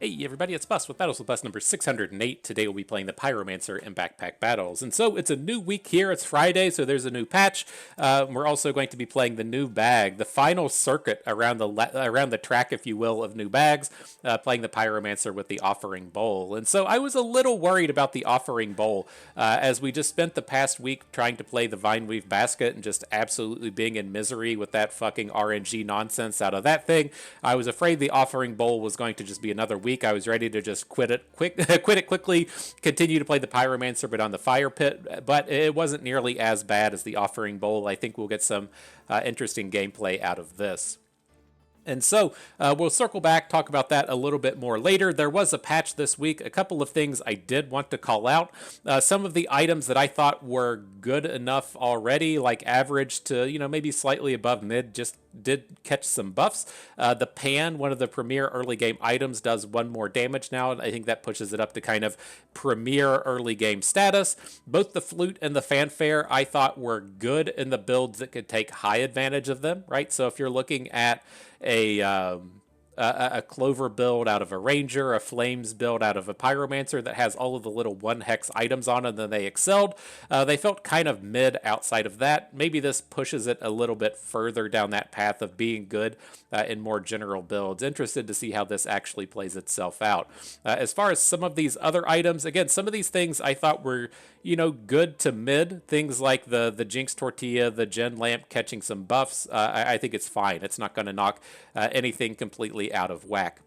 Hey everybody, it's Bus with Battles with Bus number 608. Today we'll be playing the Pyromancer in Backpack Battles. And so it's a new week here. It's Friday, so there's a new patch. We're also going to be playing the new bag, the final circuit around the track, if you will, of new bags, playing the Pyromancer with the Offering Bowl. And so I was a little worried about the Offering Bowl, as we just spent the past week trying to play the Vineweave Basket and just absolutely being in misery with that fucking RNG nonsense out of that thing. I was afraid the Offering Bowl was going to just be another week. I was ready to just quit it quickly, continue to play the Pyromancer, but on the Fire Pit. But it wasn't nearly as bad as the Offering Bowl. I think we'll get some interesting gameplay out of this. And so we'll circle back, talk about that a little bit more later. There was a patch this week. A couple of things I did want to call out. Some of the items that I thought were good enough already, like average to, maybe slightly above mid, just did catch some buffs. The Pan, one of the premier early game items, does 1 more damage now. I think that pushes it up to kind of premier early game status. Both the Flute and the Fanfare I thought were good in the builds that could take high advantage of them, right? So if you're looking at a Clover build out of a Ranger, a Flames build out of a Pyromancer that has all of the little 1-hex items on it, and then they excelled. They felt kind of mid outside of that. Maybe this pushes it a little bit further down that path of being good in more general builds. Interested to see how this actually plays itself out. As far as some of these other items, again, some of these things I thought were, good to mid. Things like the Jinx Tortilla, the Gen Lamp catching some buffs. I think it's fine. It's not going to knock anything completely out of whack.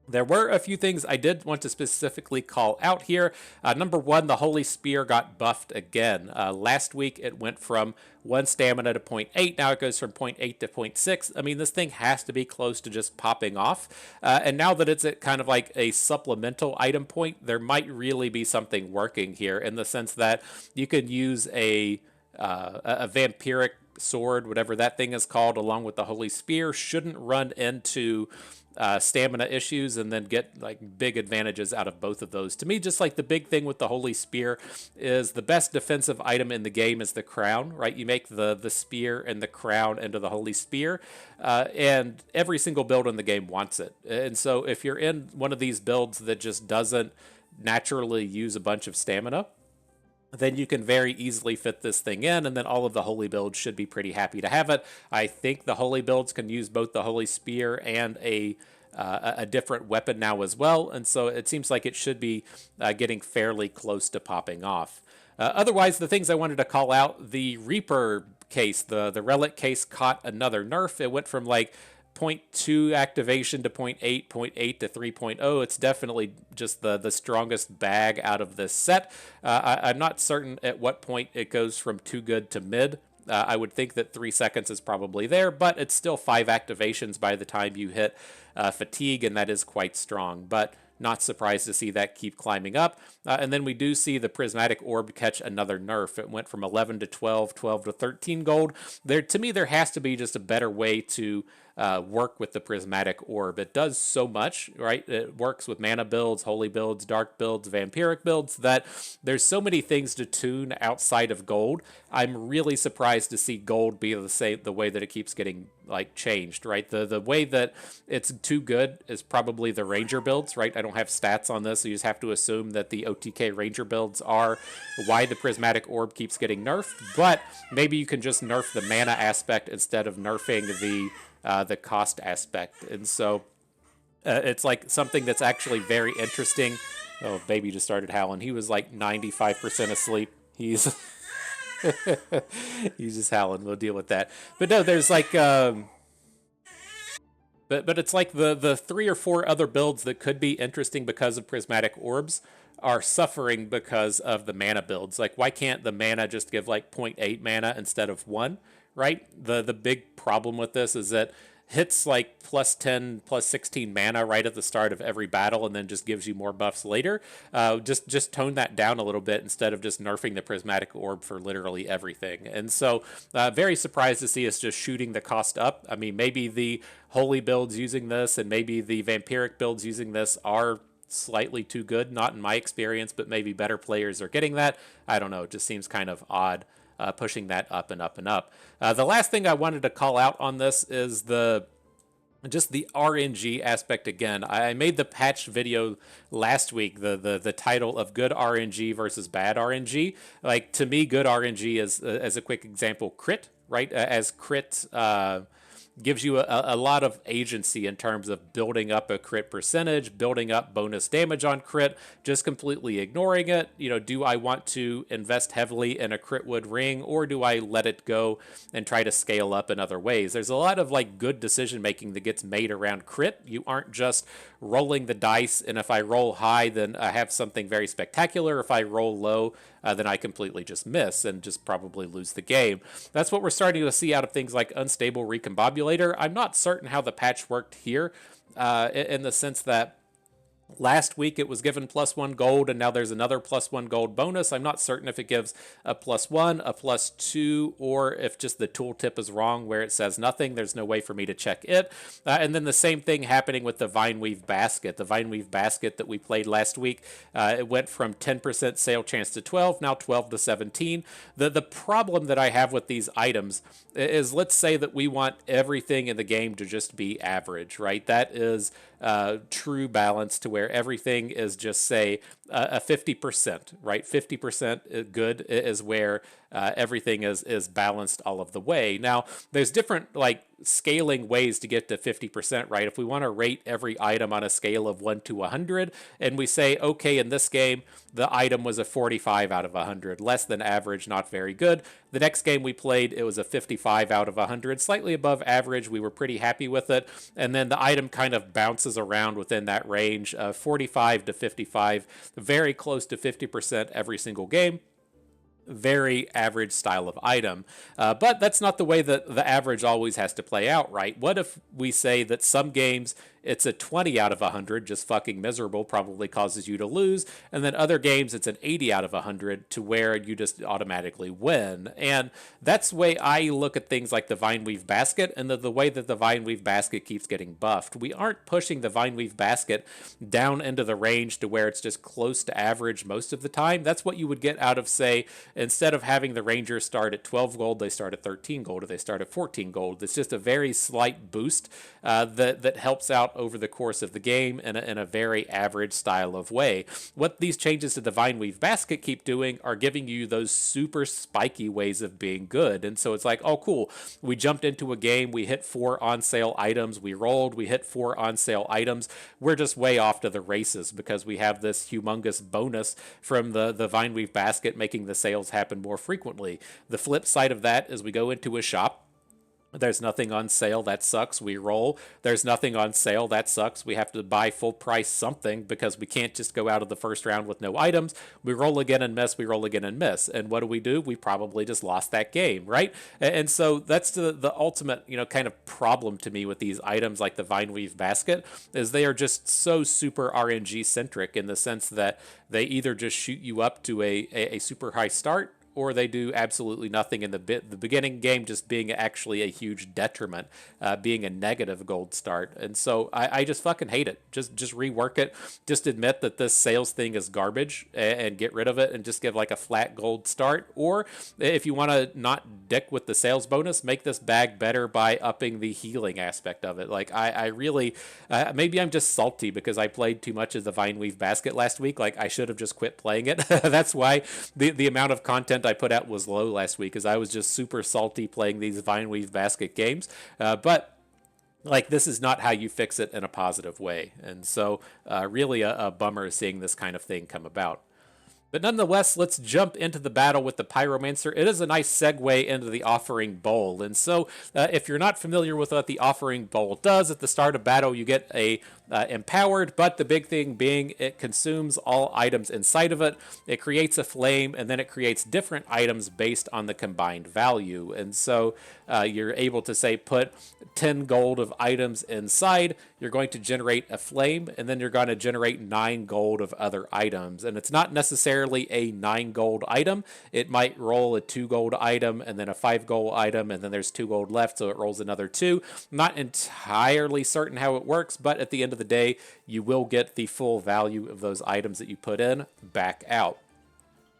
There were a few things I did want to specifically call out here. Number 1, the Holy Spear got buffed again. Last week it went from 1 stamina to 0.8. Now it goes from 0.8 to 0.6. I mean, this thing has to be close to just popping off. And now that it's at kind of like a supplemental item point, there might really be something working here in the sense that you could use a vampiric sword, whatever that thing is called, along with the Holy Spear, shouldn't run into stamina issues and then get like big advantages out of both of those. To me, just like the big thing with the Holy Spear is the best defensive item in the game is the crown, right? You make the spear and the crown into the Holy Spear, and every single build in the game wants it. And so if you're in one of these builds that just doesn't naturally use a bunch of stamina, then you can very easily fit this thing in, and then all of the holy builds should be pretty happy to have it. I think the holy builds can use both the Holy Spear and a different weapon now as well, and so it seems like it should be getting fairly close to popping off. Otherwise, the things I wanted to call out, the Reaper case, the Relic case caught another nerf. It went from like 0.2 activation to 0.8, 0.8 to 3.0. It's definitely just the strongest bag out of this set. I'm not certain at what point it goes from too good to mid. I would think that 3 seconds is probably there, but it's still 5 activations by the time you hit fatigue, and that is quite strong. But not surprised to see that keep climbing up. And then we do see the Prismatic Orb catch another nerf. It went from 11 to 12, 12 to 13 gold. To me, there has to be just a better way to work with the Prismatic Orb. It does so much, right? It works with mana builds, holy builds, dark builds, vampiric builds, that there's so many things to tune outside of gold. I'm really surprised to see gold be the way that it keeps getting like changed, right? The way that it's too good is probably the Ranger builds, right? I don't have stats on this, so you just have to assume that the OTK Ranger builds are why the Prismatic Orb keeps getting nerfed, but maybe you can just nerf the mana aspect instead of nerfing the cost aspect. And so it's like something that's actually very interesting. Oh, baby just started howling. He was like 95% asleep. He's he's just howling. We'll deal with that. But no, there's like but it's like the 3 or 4 other builds that could be interesting because of Prismatic Orbs are suffering because of the mana builds. Like, why can't the mana just give like 0.8 mana instead of 1, right? The big problem with this is that hits like plus 10, plus 16 mana right at the start of every battle and then just gives you more buffs later. Just tone that down a little bit instead of just nerfing the Prismatic Orb for literally everything. And so very surprised to see us just shooting the cost up. I mean, maybe the holy builds using this and maybe the vampiric builds using this are slightly too good, not in my experience, but maybe better players are getting that. I don't know, it just seems kind of odd pushing that up and up and up. The last thing I wanted to call out on this is the just the RNG aspect again. I made the patch video last week, the title of good RNG versus bad RNG. Like, to me, good RNG is, as a quick example, crit, right? As crit gives you a lot of agency in terms of building up a crit percentage, building up bonus damage on crit, just completely ignoring it. Do I want to invest heavily in a crit wood ring, or do I let it go and try to scale up in other ways? There's a lot of like good decision making that gets made around crit. You aren't just rolling the dice, and if I roll high, then I have something very spectacular. If I roll low, then I completely just miss and just probably lose the game. That's what we're starting to see out of things like Unstable Recombobulator. I'm not certain how the patch worked here, in the sense that last week it was given +1 gold, and now there's another +1 gold bonus. I'm not certain if it gives a +1, a +2, or if just the tooltip is wrong where it says nothing. There's no way for me to check it. And then the same thing happening with the Vineweave Basket. The Vineweave Basket that we played last week, it went from 10% sale chance to 12, now 12 to 17. The problem that I have with these items is, let's say that we want everything in the game to just be average, right? That is true balance, to where everything is just, say, a 50%, right? 50% good is where everything is balanced all of the way. Now, there's different like scaling ways to get to 50%, right? If we want to rate every item on a scale of 1 to 100, and we say, okay, in this game, the item was a 45 out of 100, less than average, not very good. The next game we played, it was a 55 out of 100, slightly above average. We were pretty happy with it. And then the item kind of bounces around within that range of 45 to 55, very close to 50% every single game. Very average style of item. But that's not the way that the average always has to play out, right? What if we say that some games it's a 20 out of 100, just fucking miserable, probably causes you to lose, and then other games it's an 80 out of 100, to where you just automatically win? And that's the way I look at things like the Vineweave Basket, and the way that the Vineweave Basket keeps getting buffed. We aren't pushing the Vineweave Basket down into the range to where it's just close to average most of the time. That's what you would get out of, say, instead of having the Rangers start at 12 gold, they start at 13 gold, or they start at 14 gold. It's just a very slight boost that helps out over the course of the game in a very average style of way. What these changes to the Vineweave Basket keep doing are giving you those super spiky ways of being good. And so it's like, oh, cool. We jumped into a game, we hit 4 on sale items, we rolled, we hit 4 on sale items. We're just way off to the races because we have this humongous bonus from the Vineweave Basket making the sales happen more frequently. The flip side of that is we go into a shop. There's nothing on sale, that sucks, we roll. There's nothing on sale, that sucks, we have to buy full price something because we can't just go out of the first round with no items. We roll again and miss, we roll again and miss. And what do? We probably just lost that game, right? And so that's the ultimate, kind of problem to me with these items like the Vineweave Basket, is they are just so super RNG centric, in the sense that they either just shoot you up to a super high start, or they do absolutely nothing in the beginning game, just being actually a huge detriment, being a negative gold start. And so I just fucking hate it. Just rework it. Just admit that this sales thing is garbage and get rid of it, and just give like a flat gold start. Or if you want to not dick with the sales bonus, make this bag better by upping the healing aspect of it. Like I really, maybe I'm just salty because I played too much of the Vineweave Basket last week. Like I should have just quit playing it. That's why the amount of content I put out was low last week, because I was just super salty playing these Vineweave Basket games. But like, this is not how you fix it in a positive way. And so really a bummer seeing this kind of thing come about. But nonetheless, let's jump into the battle with the Pyromancer. It is a nice segue into the Offering Bowl. And so if you're not familiar with what the Offering Bowl does, at the start of battle you get a empowered, but the big thing being it consumes all items inside of it. It creates a flame, and then it creates different items based on the combined value. And so you're able to, say, put 10 gold of items inside. You're going to generate a flame, and then you're going to generate 9 gold of other items. And it's not necessarily a 9 gold item. It might roll a 2 gold item, and then a 5 gold item, and then there's 2 gold left, so it rolls another 2. I'm not entirely certain how it works, but at the end of the day, you will get the full value of those items that you put in back out.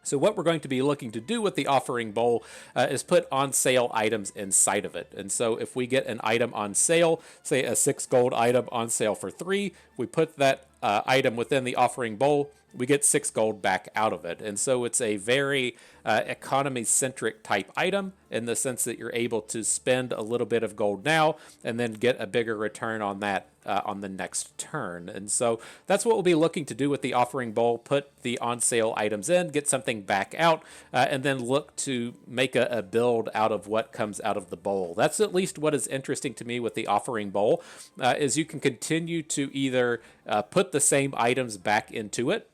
So what we're going to be looking to do with the offering bowl is put on sale items inside of it. And so if we get an item on sale, say a 6 gold item on sale for 3, we put that item within the offering bowl, we get 6 gold back out of it. And so it's a very economy-centric type item in the sense that you're able to spend a little bit of gold now and then get a bigger return on that on the next turn. And so that's what we'll be looking to do with the offering bowl, put the on sale items in, get something back out, and then look to make a build out of what comes out of the bowl. That's at least what is interesting to me with the offering bowl, is you can continue to either put the same items back into it.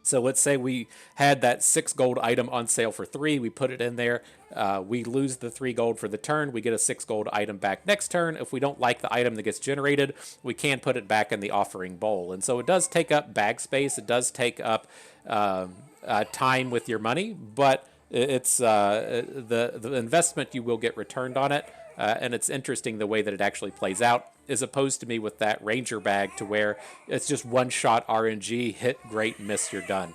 So let's say we had that 6 gold item on sale for 3. We put it in there. We lose the 3 gold for the turn. We get a 6 gold item back next turn. If we don't like the item that gets generated, we can put it back in the offering bowl. And so it does take up bag space. It does take up time with your money, but it's the investment you will get returned on it. And it's interesting the way that it actually plays out, as opposed to me with that Ranger bag to where it's just one-shot RNG, hit, great, miss, you're done.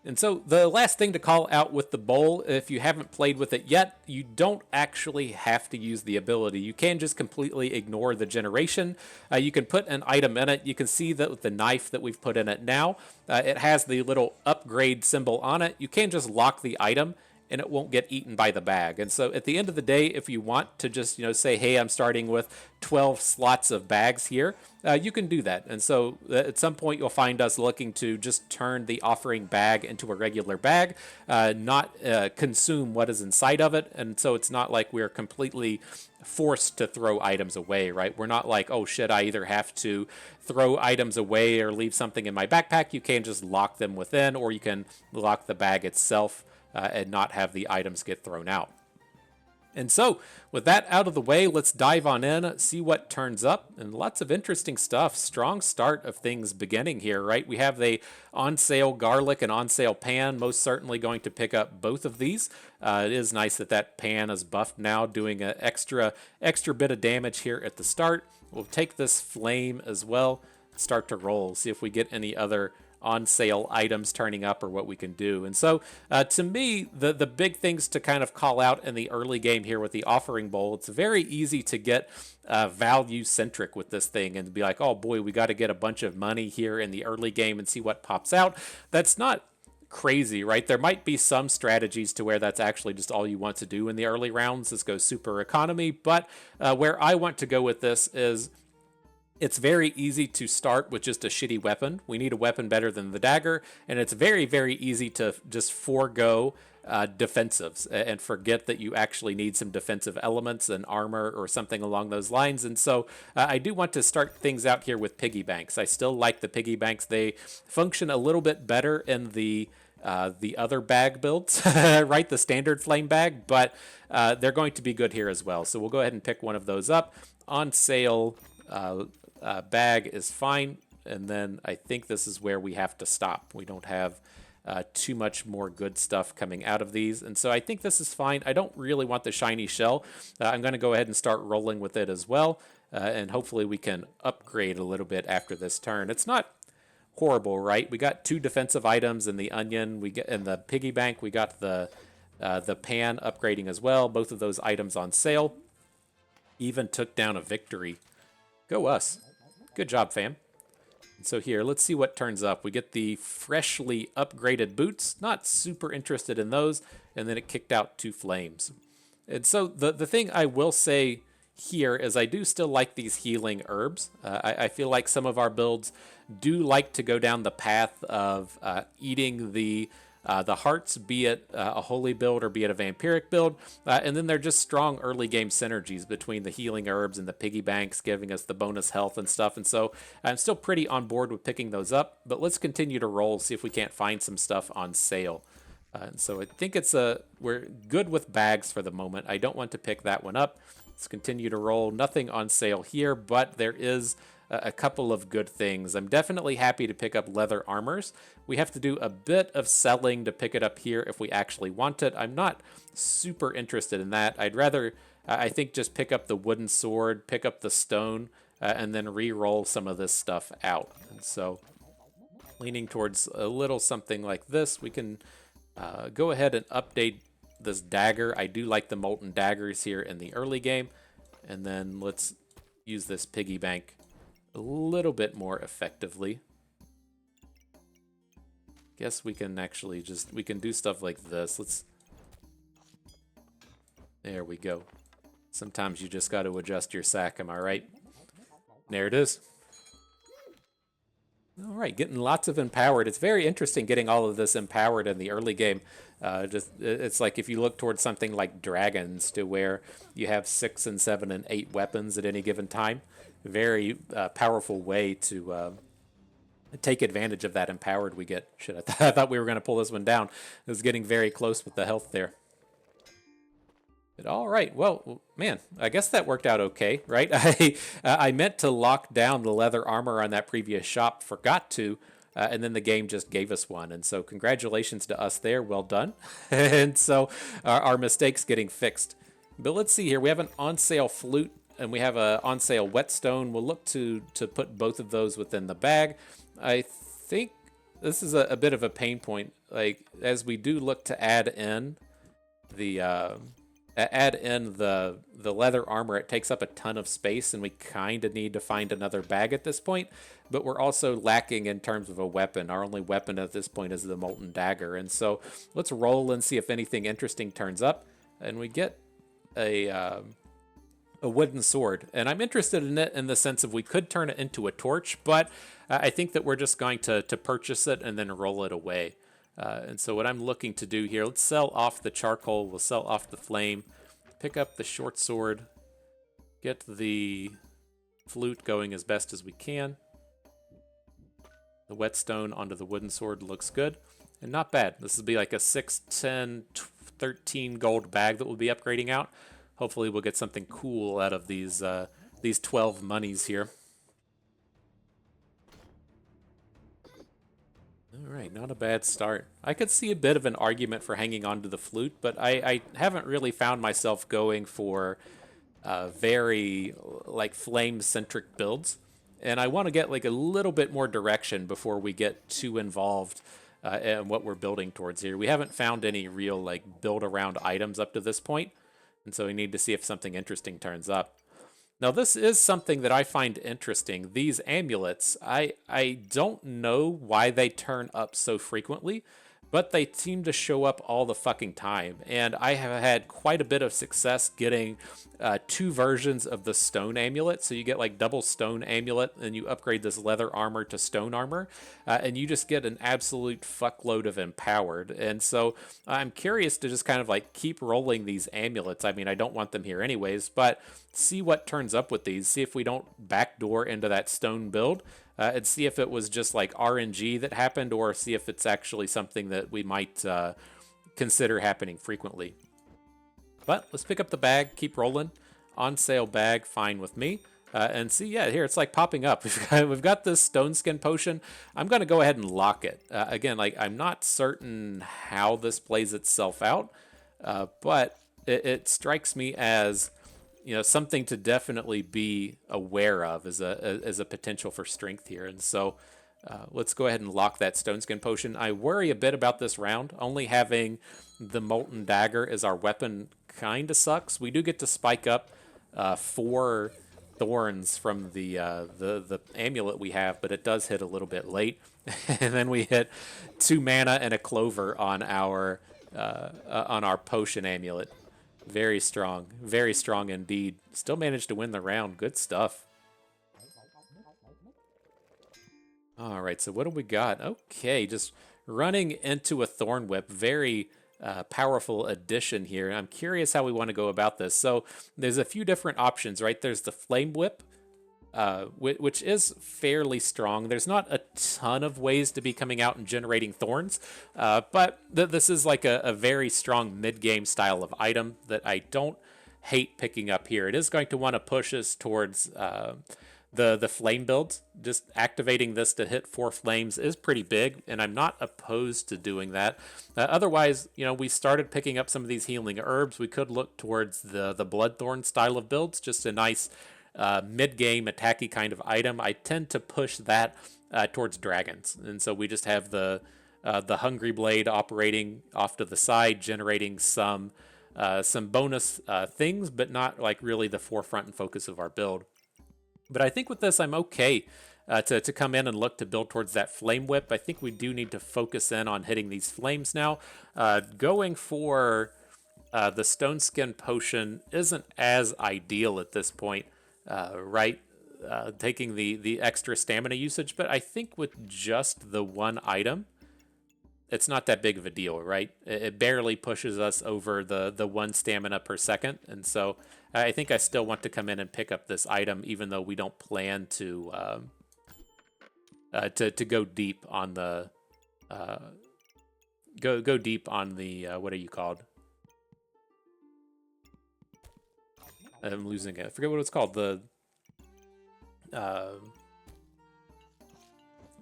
And so the last thing to call out with the bowl, if you haven't played with it yet, you don't actually have to use the ability. You can just completely ignore the generation. You can put an item in it. You can see that with the knife that we've put in it now, it has the little upgrade symbol on it. You can just lock the item and it won't get eaten by the bag. And so at the end of the day, if you want to just, say, hey, I'm starting with 12 slots of bags here, you can do that. And so at some point you'll find us looking to just turn the offering bag into a regular bag, not consume what is inside of it. And so it's not like we're completely forced to throw items away, right? We're not like, oh shit, I either have to throw items away or leave something in my backpack. You can just lock them within, or you can lock the bag itself and not have the items get thrown out. And so, with that out of the way, let's dive on in, see what turns up, and lots of interesting stuff. Strong start of things beginning here, right? We have the on-sale garlic and on-sale pan, most certainly going to pick up both of these. It is nice that that pan is buffed now, doing an extra bit of damage here at the start. We'll take this flame as well, start to roll, see if we get any other on sale items turning up or what we can do. And so to me, the big things to kind of call out in the early game here with the offering bowl, it's very easy to get value centric with this thing and be like, oh boy, we got to get a bunch of money here in the early game and see what pops out. That's not crazy, right? There might be some strategies to where that's actually just all you want to do in the early rounds, is go super economy. But where I want to go with this is, it's very easy to start with just a shitty weapon. We need a weapon better than the dagger, and it's very, very easy to just forego defensives and forget that you actually need some defensive elements and armor or something along those lines. And so I do want to start things out here with piggy banks. I still like the piggy banks. They function a little bit better in the other bag builds, right? The standard flame bag, but they're going to be good here as well. So we'll go ahead and pick one of those up. On sale bag is fine, and then I think this is where we have to stop. We don't have too much more good stuff coming out of these, and so I think this is fine. I don't really want the shiny shell. I'm going to go ahead and start rolling with it as well, and hopefully we can upgrade a little bit after this turn. It's not horrible, right? We got 2 defensive items in the onion. We get in the piggy bank. We got the pan upgrading as well. Both of those items on sale. Even took down a victory. Go us. Good job, fam. And so here, let's see what turns up. We get the freshly upgraded boots. Not super interested in those. And then it kicked out 2 flames. And so the thing I will say here is I do still like these healing herbs. I feel like some of our builds do like to go down the path of eating the hearts, be it a holy build or be it a vampiric build, and then they're just strong early game synergies between the healing herbs and the piggy banks, giving us the bonus health and stuff. And so I'm still pretty on board with picking those up, but let's continue to roll, see if we can't find some stuff on sale. And so I think we're good with bags for the moment. I don't want to pick that one up. Let's continue to roll. Nothing on sale here, but there is a couple of good things. I'm definitely happy to pick up leather armors. We have to do a bit of selling to pick it up here if we actually want it. I'm not super interested in that. I'd rather, I think, just pick up the wooden sword, pick up the stone, and then re-roll some of this stuff out. And so Leaning towards a little something like this. We can go ahead and update this dagger. I do like the molten daggers here in the early game. And then let's use this piggy bank a little bit more effectively. Guess we can actually we can do stuff like this. There we go. Sometimes you just got to adjust your sack, am I right? There it is. All right, getting lots of empowered. It's very interesting getting all of this empowered in the early game. It's like if you look towards something like dragons, to where you have 6 and 7 and 8 weapons at any given time. Very powerful way to take advantage of that empowered we get. Shit, I thought we were going to pull this one down. It was getting very close with the health there. But all right, well, man, I guess that worked out okay, right? I meant to lock down the leather armor on that previous shop, forgot to, and then the game just gave us one. And so congratulations to us there, well done. And so our mistakes getting fixed. But let's see here, we have an on-sale flute, and we have a on-sale whetstone. We'll look to put both of those within the bag. I think this is a bit of a pain point, like as we do look to add in the leather armor. It takes up a ton of space, and we kind of need to find another bag at this point. But we're also lacking in terms of a weapon. Our only weapon at this point is the molten dagger. And so let's roll and see if anything interesting turns up. And we get a wooden sword. And I'm interested in it in the sense of we could turn it into a torch, but I think that we're just going to purchase it and then roll it away. And so what I'm looking to do here, let's sell off the charcoal, we'll sell off the flame, pick up the short sword, get the flute going as best as we can. The whetstone onto the wooden sword looks good, and not bad. This will be like a 6, 10, 13 gold bag that we'll be upgrading out. Hopefully we'll get something cool out of these 12 monies here. All right, not a bad start. I could see a bit of an argument for hanging on to the flute, but I haven't really found myself going for very like flame-centric builds. And I want to get like a little bit more direction before we get too involved in what we're building towards here. We haven't found any real like build-around items up to this point, and so we need to see if something interesting turns up. Now, this is something that I find interesting. These amulets, I don't know why they turn up so frequently, but they seem to show up all the fucking time. And I have had quite a bit of success getting 2 versions of the stone amulet. So you get like double stone amulet, and you upgrade this leather armor to stone armor, and you just get an absolute fuckload of empowered. And so I'm curious to just kind of like keep rolling these amulets. I mean, I don't want them here anyways, but see what turns up with these. See if we don't backdoor into that stone build. And see if it was just like RNG that happened, or see if it's actually something that we might consider happening frequently. But let's pick up the bag, keep rolling. On sale bag, fine with me. And see, yeah, here it's like popping up. We've got this stone skin potion. I'm going to go ahead and lock it. Again, like I'm not certain how this plays itself out, but it strikes me as, you know, something to definitely be aware of as a potential for strength here. And so let's go ahead and lock that stone skin potion. I worry a bit about this round. Only having the molten dagger as our weapon kind of sucks. We do get to spike up 4 thorns from the amulet we have, but it does hit a little bit late. And then we hit 2 mana and a clover on our potion amulet. Very strong indeed. Still managed to win the round. Good stuff. All right, so what do we got? Okay, just running into a thorn whip. Very powerful addition here. I'm curious how we want to go about this. So there's a few different options, right? There's the flame whip, which is fairly strong. There's not a ton of ways to be coming out and generating thorns, but this is like a very strong mid-game style of item that I don't hate picking up here. It is going to want to push us towards the flame builds. Just activating this to hit 4 flames is pretty big, and I'm not opposed to doing that. Otherwise, you know, we started picking up some of these healing herbs. We could look towards the Bloodthorn style of builds, just a nice mid-game attacky kind of item, I tend to push that towards dragons. And so we just have the Hungry Blade operating off to the side, generating some bonus things, but not like really the forefront and focus of our build. But I think with this, I'm okay to come in and look to build towards that Flame Whip. I think we do need to focus in on hitting these flames now. Going for the Stone Skin Potion isn't as ideal at this point, right? Taking the extra stamina usage, but I think with just the one item, it's not that big of a deal, right? It barely pushes us over the 1 stamina per second, and so I think I still want to come in and pick up this item, even though we don't plan to go deep on the go deep on the what are you called? I'm losing it. I forget what it's called.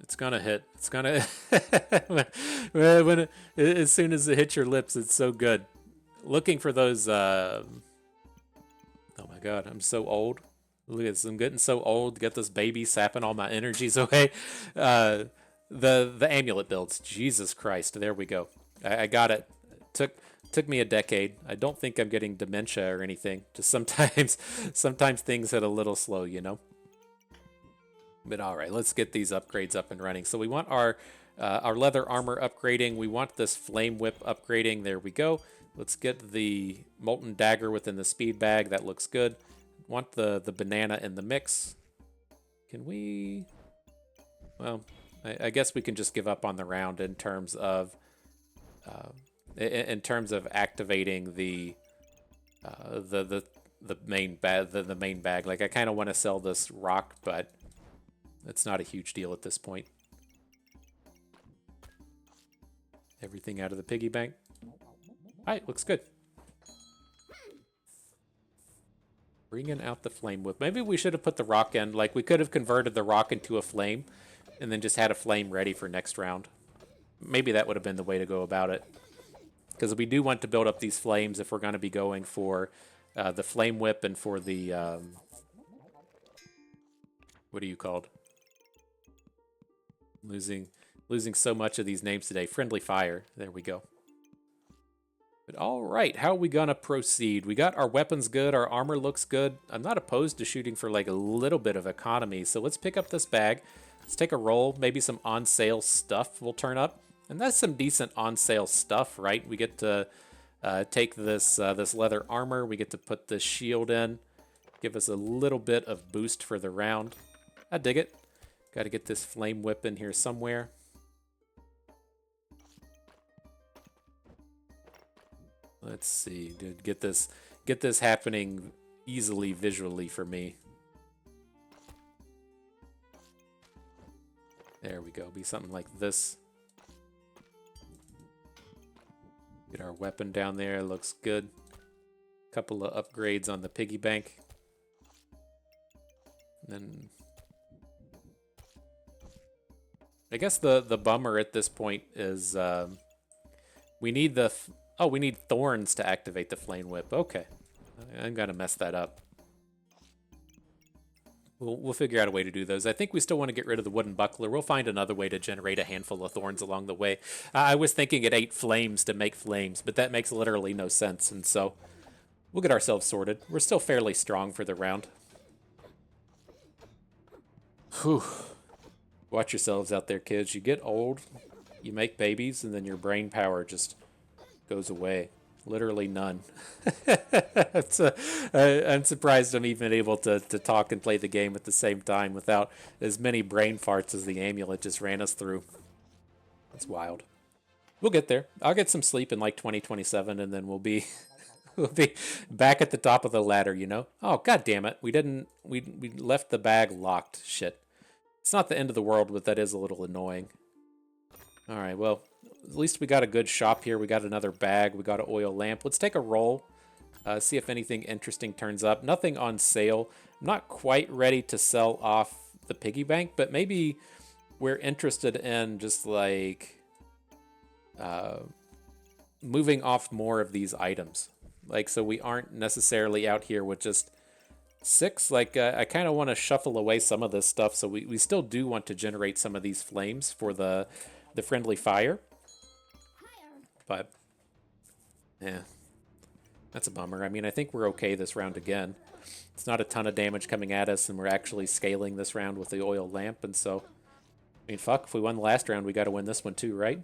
It's gonna hit. It's gonna as soon as it hits your lips, it's so good. Looking for those. Oh my god, I'm so old. Look at this. I'm getting so old. Get this baby sapping all my energies away. The amulet builds. Jesus Christ. There we go. I got it. Took me a decade. I don't think I'm getting dementia or anything. Just sometimes things hit a little slow, you know. But all right, let's get these upgrades up and running. So we want our leather armor upgrading. We want this flame whip upgrading. There we go. Let's get the molten dagger within the speed bag. That looks good. Want the banana in the mix. Can we? Well, I guess we can just give up on the round in terms of activating the main bag. Like I kind of want to sell this rock, but it's not a huge deal at this point. Everything out of the piggy bank. All right, looks good. Bringing out the flame whip. Maybe we should have put the rock in. Like we could have converted the rock into a flame and then just had a flame ready for next round. Maybe that would have been the way to go about it. Because we do want to build up these flames if we're going to be going for the flame whip and for the... what are you called? Losing so much of these names today. Friendly Fire. There we go. But all right, how are we going to proceed? We got our weapons good. Our armor looks good. I'm not opposed to shooting for like a little bit of economy. So let's pick up this bag. Let's take a roll. Maybe some on-sale stuff will turn up. And that's some decent on-sale stuff, right? We get to take this leather armor. We get to put this shield in. Give us a little bit of boost for the round. I dig it. Got to get this flame whip in here somewhere. Let's see, dude. Get this happening easily visually for me. There we go. Be something like this. Get our weapon down there. Looks good. Couple of upgrades on the piggy bank. And then I guess the bummer at this point is we need we need thorns to activate the flame whip. Okay, I'm gonna mess that up. We'll figure out a way to do those. I think we still want to get rid of the wooden buckler. We'll find another way to generate a handful of thorns along the way. I was thinking it ate flames to make flames, but that makes literally no sense. And so we'll get ourselves sorted. We're still fairly strong for the round. Whew. Watch yourselves out there, kids. You get old, you make babies, and then your brain power just goes away. Literally none. I'm surprised I'm even able to talk and play the game at the same time without as many brain farts as the amulet just ran us through. That's wild. We'll get there. I'll get some sleep in like 2027, and then we'll be back at the top of the ladder, you know? Oh, god damn it. We left the bag locked. Shit. It's not the end of the world, but that is a little annoying. All right, well, at least we got a good shop here. We got another bag. We got an oil lamp. Let's take a roll. See if anything interesting turns up. Nothing on sale. I'm not quite ready to sell off the piggy bank, but maybe we're interested in just like moving off more of these items. Like, so we aren't necessarily out here with just 6, like, I kind of want to shuffle away some of this stuff, so we still do want to generate some of these flames for the friendly fire. But, yeah, that's a bummer. I mean, I think we're okay this round again. It's not a ton of damage coming at us, and we're actually scaling this round with the oil lamp, and so, I mean, fuck, if we won the last round, we got to win this one too, right?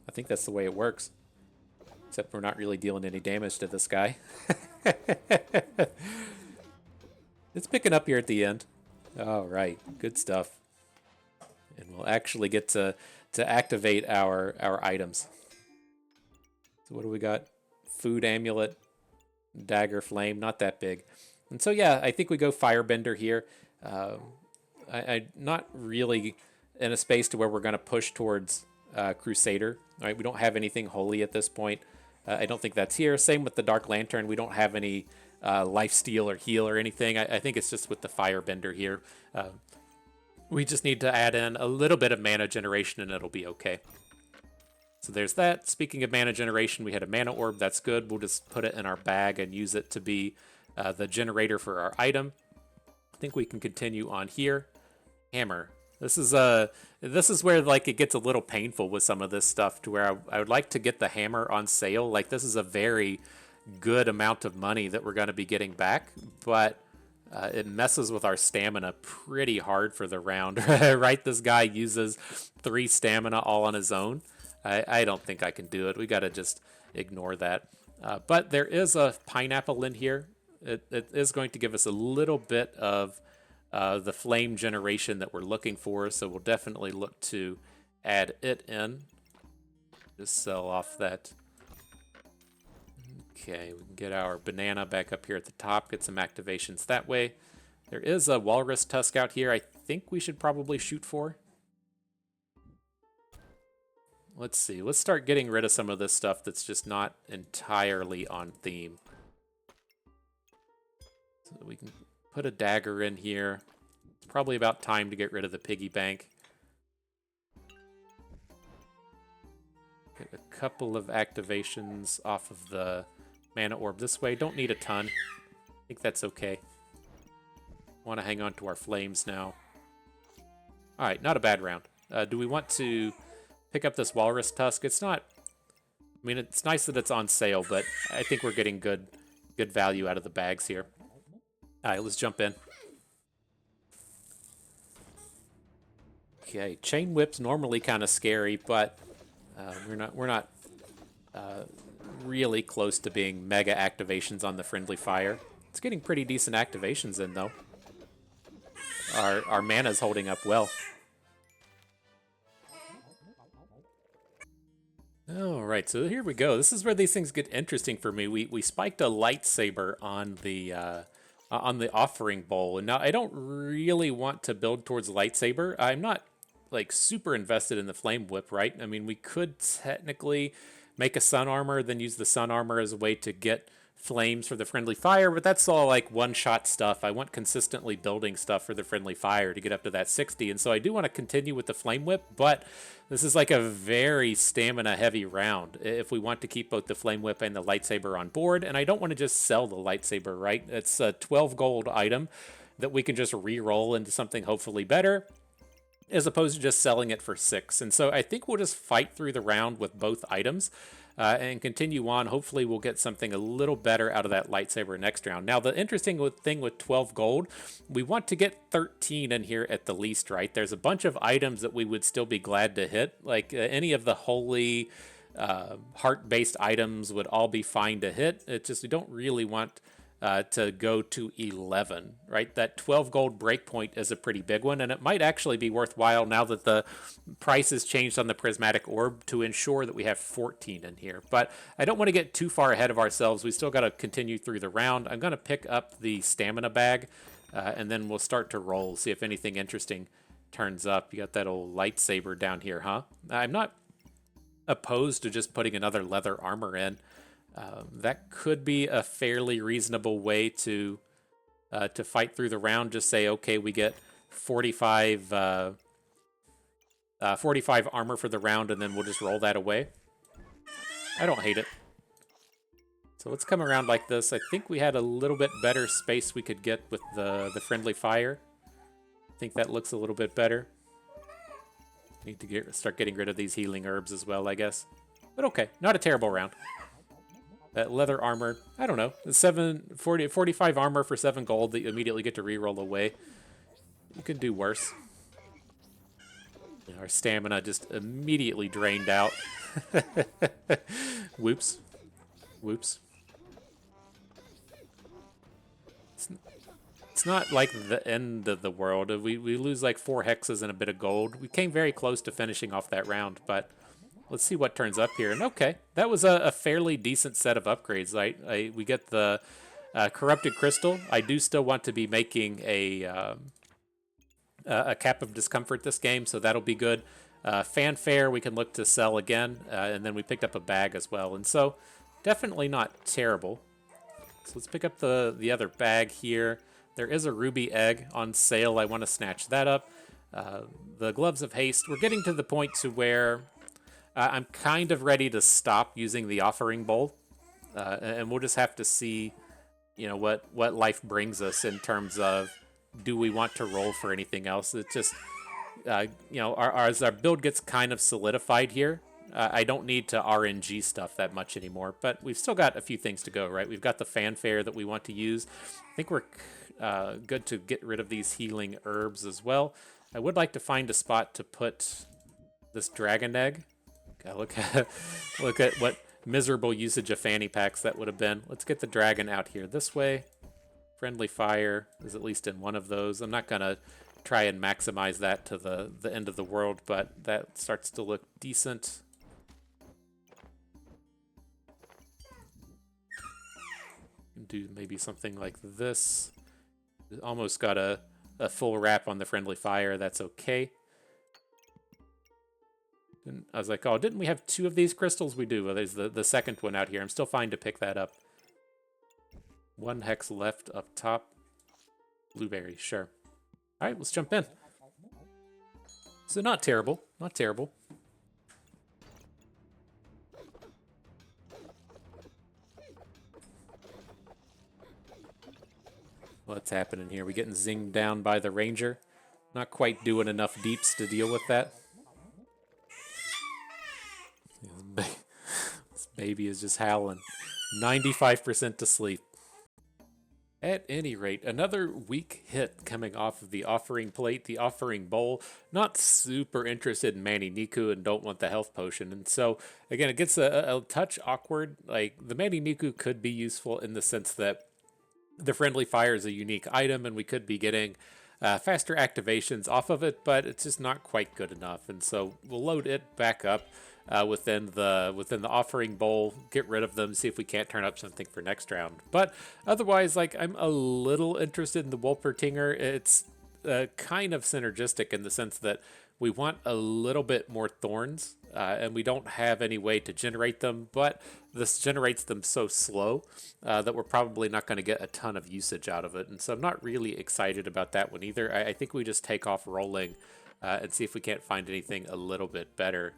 I think that's the way it works. Except we're not really dealing any damage to this guy. It's picking up here at the end. All right, good stuff. And we'll actually get to activate our items. So what do we got? Food amulet, dagger flame, not that big. And so yeah, I think we go firebender here. I not really in a space to where we're going to push towards Crusader. All right, we don't have anything holy at this point. I don't think that's here. Same with the Dark Lantern. We don't have any life steal or heal or anything. I think it's just with the firebender here. We just need to add in a little bit of mana generation and it'll be okay. So there's that. Speaking of mana generation, we had a mana orb. That's good. We'll just put it in our bag and use it to be the generator for our item. I think we can continue on here. Hammer. This is where like it gets a little painful with some of this stuff to where I would like to get the hammer on sale. Like this is a very good amount of money that we're going to be getting back, but it messes with our stamina pretty hard for the round, right? This guy uses 3 stamina all on his own. I don't think I can do it. We got to just ignore that. But there is a pineapple in here. It is going to give us a little bit of the flame generation that we're looking for, so we'll definitely look to add it in. Just sell off that. Okay, we can get our banana back up here at the top, get some activations that way. There is a walrus tusk out here I think we should probably shoot for. Let's see, let's start getting rid of some of this stuff that's just not entirely on theme. So we can put a dagger in here. It's probably about time to get rid of the piggy bank. Get a couple of activations off of the mana orb this way. Don't need a ton. I think that's okay. Want to hang on to our flames now. All right, not a bad round. Do we want to pick up this walrus tusk? It's not... I mean, it's nice that it's on sale, but I think we're getting good value out of the bags here. All right, let's jump in. Okay, chain whip's normally kind of scary, but we're not really close to being mega activations on the friendly fire. It's getting pretty decent activations in though. Our mana's holding up well. All right, so here we go. This is where these things get interesting for me. We spiked a lightsaber on the offering bowl, and now I don't really want to build towards lightsaber. I'm not like super invested in the flame whip, right? I mean, we could technically make a sun armor, then use the sun armor as a way to get flames for the friendly fire, but that's all like one-shot stuff. I want consistently building stuff for the friendly fire to get up to that 60, and so I do want to continue with the flame whip, but this is like a very stamina-heavy round if we want to keep both the flame whip and the lightsaber on board, and I don't want to just sell the lightsaber, right? It's a 12 gold item that we can just re-roll into something hopefully better, as opposed to just selling it for 6. And so I think we'll just fight through the round with both items and continue on. Hopefully we'll get something a little better out of that lightsaber next round. Now, the interesting thing with 12 gold, we want to get 13 in here at the least, right? There's a bunch of items that we would still be glad to hit. Like any of the holy heart-based items would all be fine to hit. It's just we don't really want to go to 11, right? That 12 gold breakpoint is a pretty big one, and it might actually be worthwhile now that the price has changed on the prismatic orb to ensure that we have 14 in here. But I don't want to get too far ahead of ourselves. We still got to continue through the round. I'm going to pick up the stamina bag, and then we'll start to roll, see if anything interesting turns up. You got that old lightsaber down here, huh? I'm not opposed to just putting another leather armor in. That could be a fairly reasonable way to fight through the round. Just say, okay, we get 45 armor for the round, and then we'll just roll that away. I don't hate it. So let's come around like this. I think we had a little bit better space we could get with the friendly fire. I think that looks a little bit better. Need to start getting rid of these healing herbs as well, I guess. But okay, not a terrible round. That leather armor, I don't know. 45 armor for 7 gold that you immediately get to reroll away. You can do worse. Our stamina just immediately drained out. Whoops. Whoops. It's not like the end of the world. We lose like 4 hexes and a bit of gold. We came very close to finishing off that round, but let's see what turns up here. And okay, that was a fairly decent set of upgrades. We get the corrupted crystal. I do still want to be making a cap of discomfort this game, so that'll be good. Fanfare we can look to sell again, and then we picked up a bag as well. And so definitely not terrible. So let's pick up the other bag here. There is a ruby egg on sale. I want to snatch that up. The gloves of haste. We're getting to the point to where I'm kind of ready to stop using the offering bowl, and we'll just have to see, what life brings us in terms of do we want to roll for anything else. It's just, as our build gets kind of solidified here, I don't need to RNG stuff that much anymore, but we've still got a few things to go, right? We've got the fanfare that we want to use. I think we're good to get rid of these healing herbs as well. I would like to find a spot to put this dragon egg. Okay, look at what miserable usage of fanny packs that would have been. Let's get the dragon out here this way. Friendly fire is at least in one of those. I'm not going to try and maximize that to the end of the world, but that starts to look decent. Do maybe something like this. Almost got a full wrap on the friendly fire. That's okay. And I was like, oh, didn't we have 2 of these crystals? We do. Well, there's the second one out here. I'm still fine to pick that up. 1 hex left up top. Blueberry, sure. All right, let's jump in. So not terrible. Not terrible. What's happening here? We getting zinged down by the ranger. Not quite doing enough deeps to deal with that. This baby is just howling. 95% to sleep. At any rate, another weak hit coming off of the offering plate, the offering bowl. Not super interested in Manny Niku and don't want the health potion. And so, again, it gets a touch awkward. Like, the Manny Niku could be useful in the sense that the friendly fire is a unique item and we could be getting faster activations off of it, but it's just not quite good enough. And so we'll load it back up within the offering bowl, get rid of them, see if we can't turn up something for next round. But otherwise, like, I'm a little interested in the Wolpertinger. It's kind of synergistic in the sense that we want a little bit more thorns, and we don't have any way to generate them, but this generates them so slow that we're probably not going to get a ton of usage out of it. And so I'm not really excited about that one either. I think we just take off rolling and see if we can't find anything a little bit better.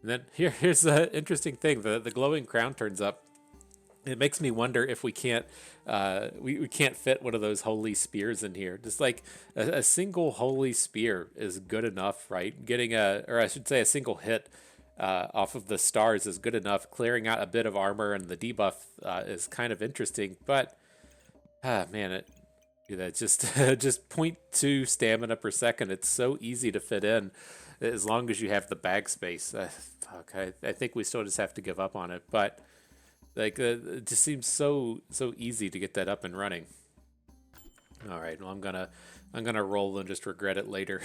And then here's the interesting thing. The glowing crown turns up. It makes me wonder if we can't we can't fit one of those holy spears in here. Just like a single holy spear is good enough, right? Getting a single hit off of the stars is good enough. Clearing out a bit of armor and the debuff is kind of interesting. But man, that's just just 0.2 stamina per second. It's so easy to fit in as long as you have the bag space. I think we still just have to give up on it. But like, it just seems so easy to get that up and running. All right, well, I'm gonna roll and just regret it later.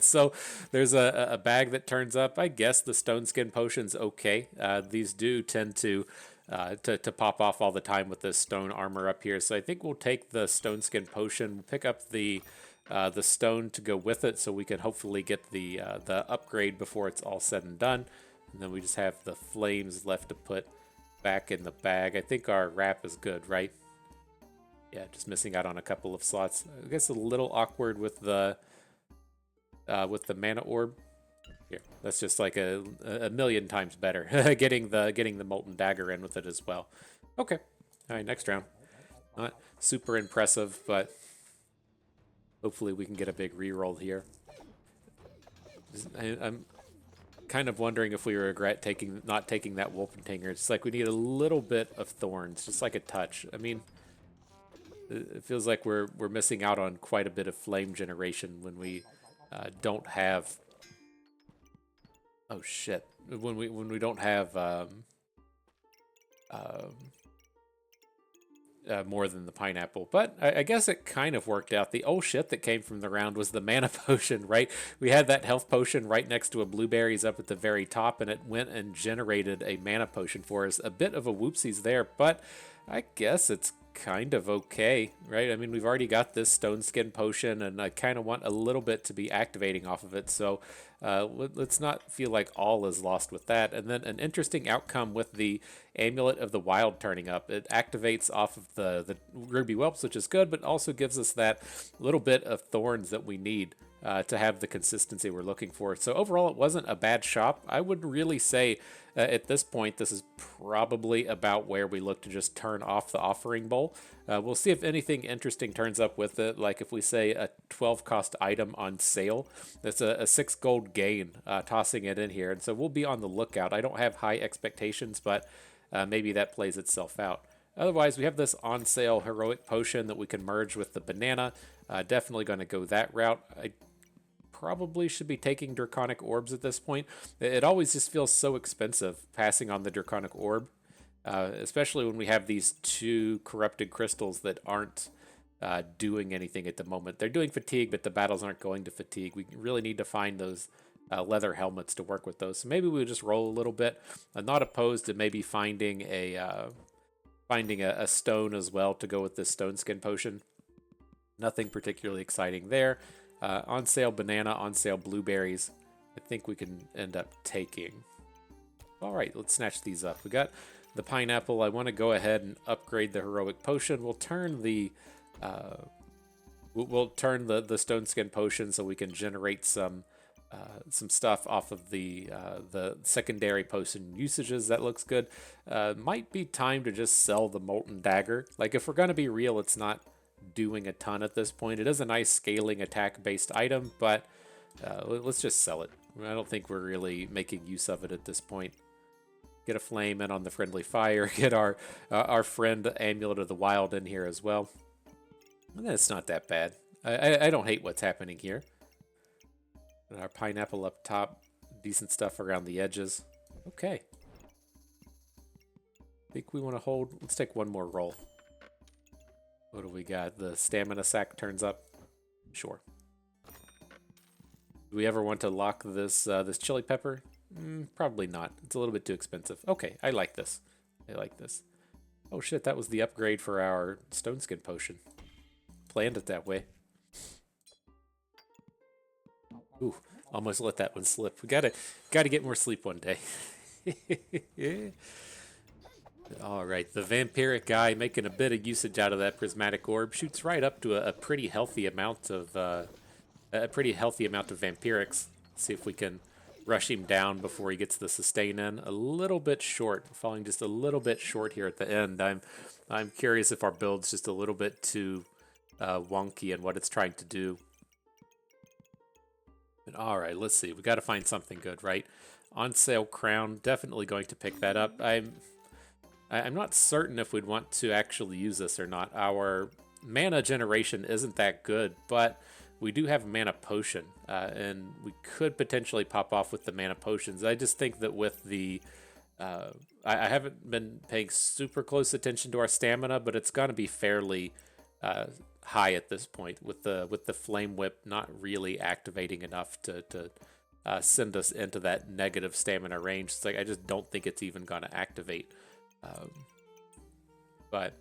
So there's a bag that turns up. I guess the stone skin potion's okay. These do tend to pop off all the time with this stone armor up here. So I think we'll take the stone skin potion, pick up the stone to go with it, so we can hopefully get the upgrade before it's all said and done. And then we just have the flames left to put back in the bag. I think our wrap is good, right? Yeah, just missing out on a couple of slots. I guess a little awkward with the mana orb. Here, that's just like a million times better. getting the molten dagger in with it as well. Okay. All right, next round. Not super impressive, but hopefully we can get a big reroll here. I'm kind of wondering if we regret not taking that Wolfentinger. It's like we need a little bit of thorns, just like a touch. I mean, it feels like we're missing out on quite a bit of flame generation when we don't have. Oh shit! When we don't have um, more than the pineapple. But I guess it kind of worked out. The old shit that came from the round was the mana potion, right? We had that health potion right next to a blueberries up at the very top, and it went and generated a mana potion for us. A bit of a whoopsies there, but I guess it's kind of okay, right? I mean, we've already got this stone skin potion, and I kind of want a little bit to be activating off of it, so let's not feel like all is lost with that. And then an interesting outcome with the Amulet of the Wild turning up. It activates off of the Ruby Whelps, which is good, but also gives us that little bit of thorns that we need to have the consistency we're looking for. So overall, it wasn't a bad shop. I would really say at this point, this is probably about where we look to just turn off the offering bowl. We'll see if anything interesting turns up with it, like if we say a 12 cost item on sale. That's a 6 gold gain, tossing it in here. And so we'll be on the lookout. I don't have high expectations, but maybe that plays itself out. Otherwise, we have this on sale heroic potion that we can merge with the banana. Definitely going to go that route. I probably should be taking Draconic Orbs at this point. It always just feels so expensive passing on the Draconic Orb, especially when we have these two corrupted crystals that aren't doing anything at the moment. They're doing fatigue, but the battles aren't going to fatigue. We really need to find those leather helmets to work with those. So maybe we'll just roll a little bit. I'm not opposed to maybe finding a stone as well to go with this stone skin potion. Nothing particularly exciting there. On sale banana, on sale blueberries. I think we can end up taking. All right, let's snatch these up. We got the pineapple. I want to go ahead and upgrade the heroic potion. We'll turn the the stone skin potion so we can generate some stuff off of the secondary potion usages. That looks good. Might be time to just sell the molten dagger. Like if we're gonna be real, it's not doing a ton at this point. It is a nice scaling attack based item, but let's just sell it. I don't think we're really making use of it at this point. Get a flame in on the friendly fire. Get our friend Amulet of the Wild in here as well. And it's not that bad. I don't hate what's happening here. And our pineapple up top. Decent stuff around the edges. Okay. Think we want to hold. Let's take one more roll. What do we got? The stamina sack turns up. Sure. Do we ever want to lock this this chili pepper? Probably not. It's a little bit too expensive. Okay, I like this. I like this. Oh shit, that was the upgrade for our stone skin potion. Planned it that way. Ooh, almost let that one slip. We gotta get more sleep one day. All right, the vampiric guy making a bit of usage out of that prismatic orb shoots right up to a pretty healthy amount of vampirics. See if we can rush him down before he gets the sustain in. A little bit short, falling just a little bit short here at the end. I'm curious if our build's just a little bit too wonky in what it's trying to do. But all right, let's see. We got to find something good, right? On sale crown, definitely going to pick that up. I'm not certain if we'd want to actually use this or not. Our mana generation isn't that good, but we do have a mana potion, and we could potentially pop off with the mana potions. I just think that with the... I haven't been paying super close attention to our stamina, but it's going to be fairly high at this point with the flame whip not really activating enough to send us into that negative stamina range. It's like I just don't think it's even going to activate. But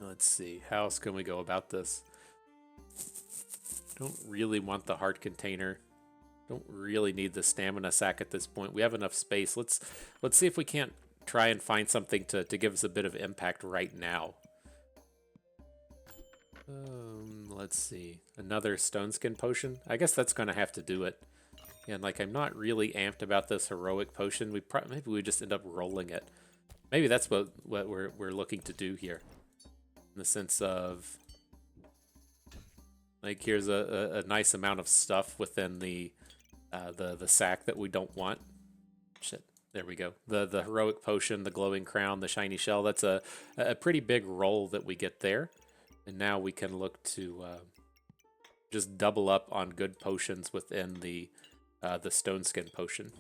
let's see, how else can we go about this? Don't really want the heart container. Don't really need the stamina sack at this point. We have enough space. Let's see if we can't try and find something to give us a bit of impact right now. Let's see. Another stone skin potion. I guess that's going to have to do it. And like, I'm not really amped about this heroic potion. Maybe we just end up rolling it. Maybe that's what we're looking to do here, in the sense of like here's a nice amount of stuff within the sack that we don't want. Shit. There we go. The heroic potion, the glowing crown, the shiny shell. That's a pretty big roll that we get there. And now we can look to just double up on good potions within the stone skin potion.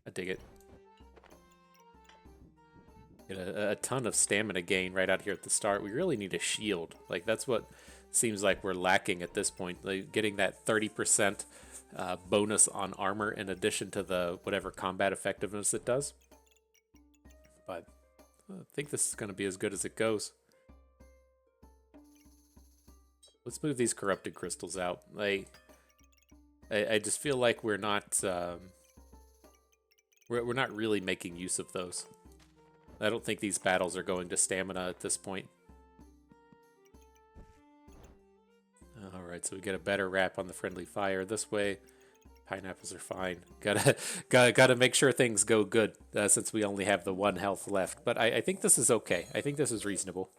I dig it. Get a ton of stamina gain right out here at the start. We really need a shield. Like that's what seems like we're lacking at this point. Like getting that 30% bonus on armor in addition to the whatever combat effectiveness it does. But I think this is going to be as good as it goes. Let's move these corrupted crystals out. I just feel like we're not really making use of those. I don't think these battles are going to stamina at this point. All right, so we get a better wrap on the friendly fire this way. Pineapples are fine. Gotta make sure things go good since we only have the 1 health left. But I think this is okay. I think this is reasonable.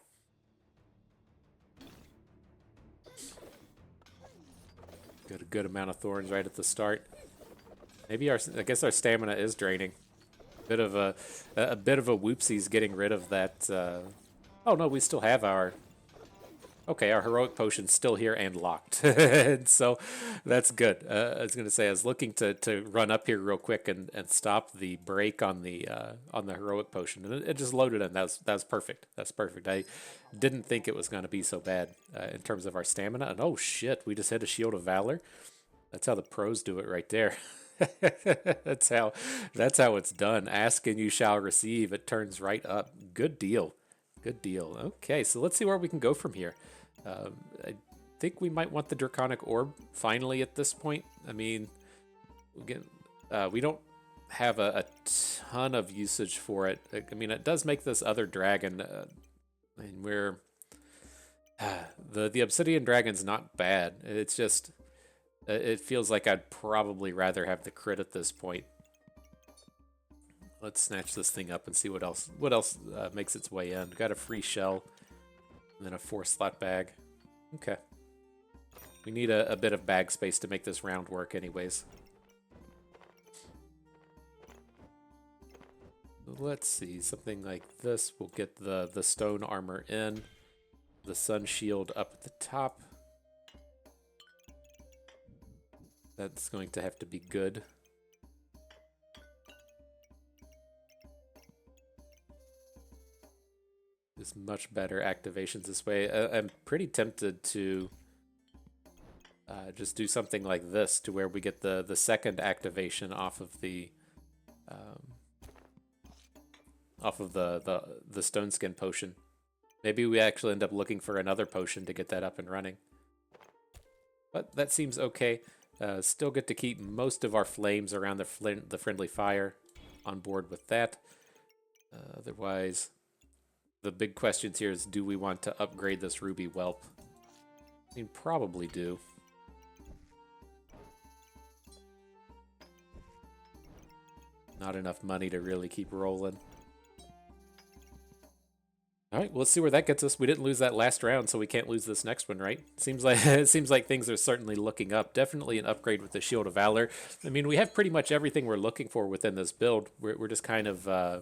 Got a good amount of thorns right at the start. Maybe I guess our stamina is draining. Bit of a bit of a whoopsies getting rid of that. Oh no, we still have our. Okay, our heroic potion's still here and locked, and so that's good. I was gonna say I was looking to run up here real quick and stop the break on the heroic potion, and it just loaded in. That was perfect. That's perfect. I didn't think it was gonna be so bad in terms of our stamina. And oh shit, we just hit a shield of valor. That's how the pros do it right there. that's how it's done. Ask and you shall receive. It turns right up. Good deal. Good deal. Okay, so let's see where we can go from here. I think we might want the Draconic Orb finally at this point. I mean, we don't have a ton of usage for it. I mean, it does make this other dragon. I mean, we're the Obsidian Dragon's not bad. It's just it feels like I'd probably rather have the crit at this point. Let's snatch this thing up and see what else makes its way in. Got a free shell, and then a 4-slot bag. Okay. We need a bit of bag space to make this round work anyways. Let's see, something like this. We'll get the stone armor in, the sun shield up at the top. That's going to have to be good. There's much better activations this way. I'm pretty tempted to just do something like this, to where we get the second activation off of the stone skin potion. Maybe we actually end up looking for another potion to get that up and running. But that seems okay. Still get to keep most of our flames around the friendly fire on board with that. Otherwise, the big questions here is, do we want to upgrade this ruby whelp? I mean, probably do. Not enough money to really keep rolling. All right, well, let's see where that gets us. We didn't lose that last round, so we can't lose this next one, right? It seems like things are certainly looking up. Definitely an upgrade with the Shield of Valor. I mean, we have pretty much everything we're looking for within this build. We're just kind of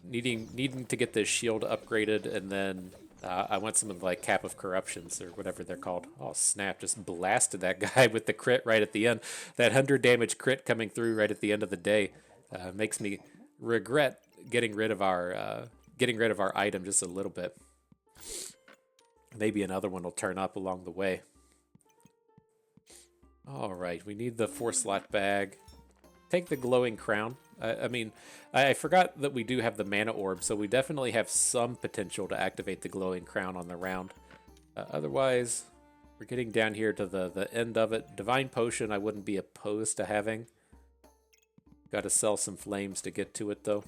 needing to get this shield upgraded, and then I want some of like Cap of Corruptions or whatever they're called. Oh snap! Just blasted that guy with the crit right at the end. That 100 damage crit coming through right at the end of the day makes me regret getting rid of our item just a little bit. Maybe another one will turn up along the way. All right, we need the 4-slot bag. Take the glowing crown. I mean, I forgot that we do have the mana orb, so we definitely have some potential to activate the glowing crown on the round. Otherwise, we're getting down here to the end of it. Divine potion I wouldn't be opposed to having. Got to sell some flames to get to it, though.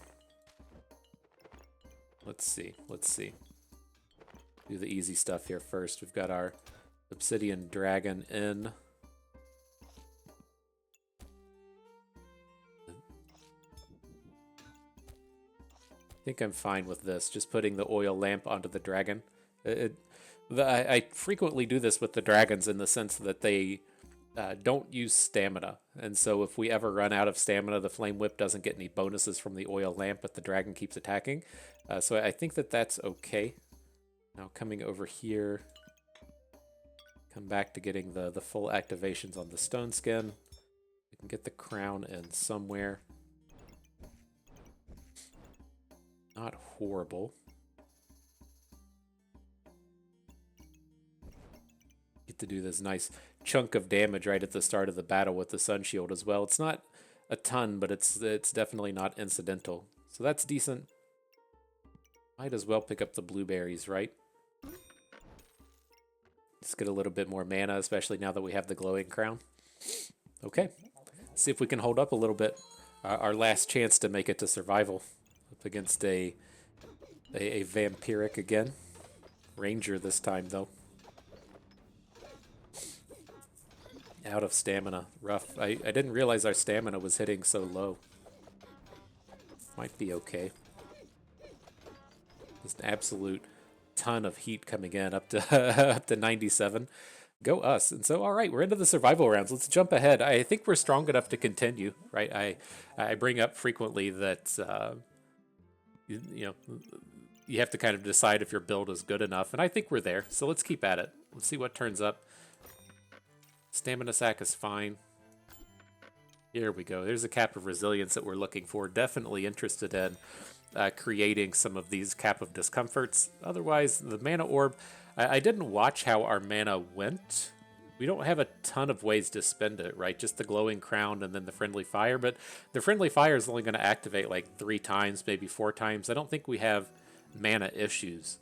Let's see. Do the easy stuff here first. We've got our Obsidian Dragon in. I think I'm fine with this, just putting the oil lamp onto the dragon. I frequently do this with the dragons in the sense that they don't use stamina. And so if we ever run out of stamina, the flame whip doesn't get any bonuses from the oil lamp, but the dragon keeps attacking. So I think that that's okay. Now coming over here, come back to getting the full activations on the stone skin. We can get the crown in somewhere. Not horrible. Get to do this nice chunk of damage right at the start of the battle with the sun shield as well. It's not a ton, but it's definitely not incidental. So that's decent. Might as well pick up the blueberries, right? Let's get a little bit more mana, especially now that we have the glowing crown. Okay, let's see if we can hold up a little bit. Our last chance to make it to survival. Up against a vampiric again. Ranger this time, though. Out of stamina. Rough. I didn't realize our stamina was hitting so low. Might be okay. Just an absolute ton of heat coming in, up to up to 97. Go us. And so, all right, we're into the survival rounds. Let's jump ahead. I think we're strong enough to continue, right? I bring up frequently that you know, you have to kind of decide if your build is good enough, and I think we're there. So let's keep at it. Let's see what turns up. Stamina sack is fine. Here we go. There's a cap of resilience that we're looking for. Definitely interested in creating some of these cap of discomforts. Otherwise, the mana orb, I didn't watch how our mana went. We don't have a ton of ways to spend it, right? Just the glowing crown and then the friendly fire. But the friendly fire is only going to activate like 3 times, maybe 4 times. I don't think we have mana issues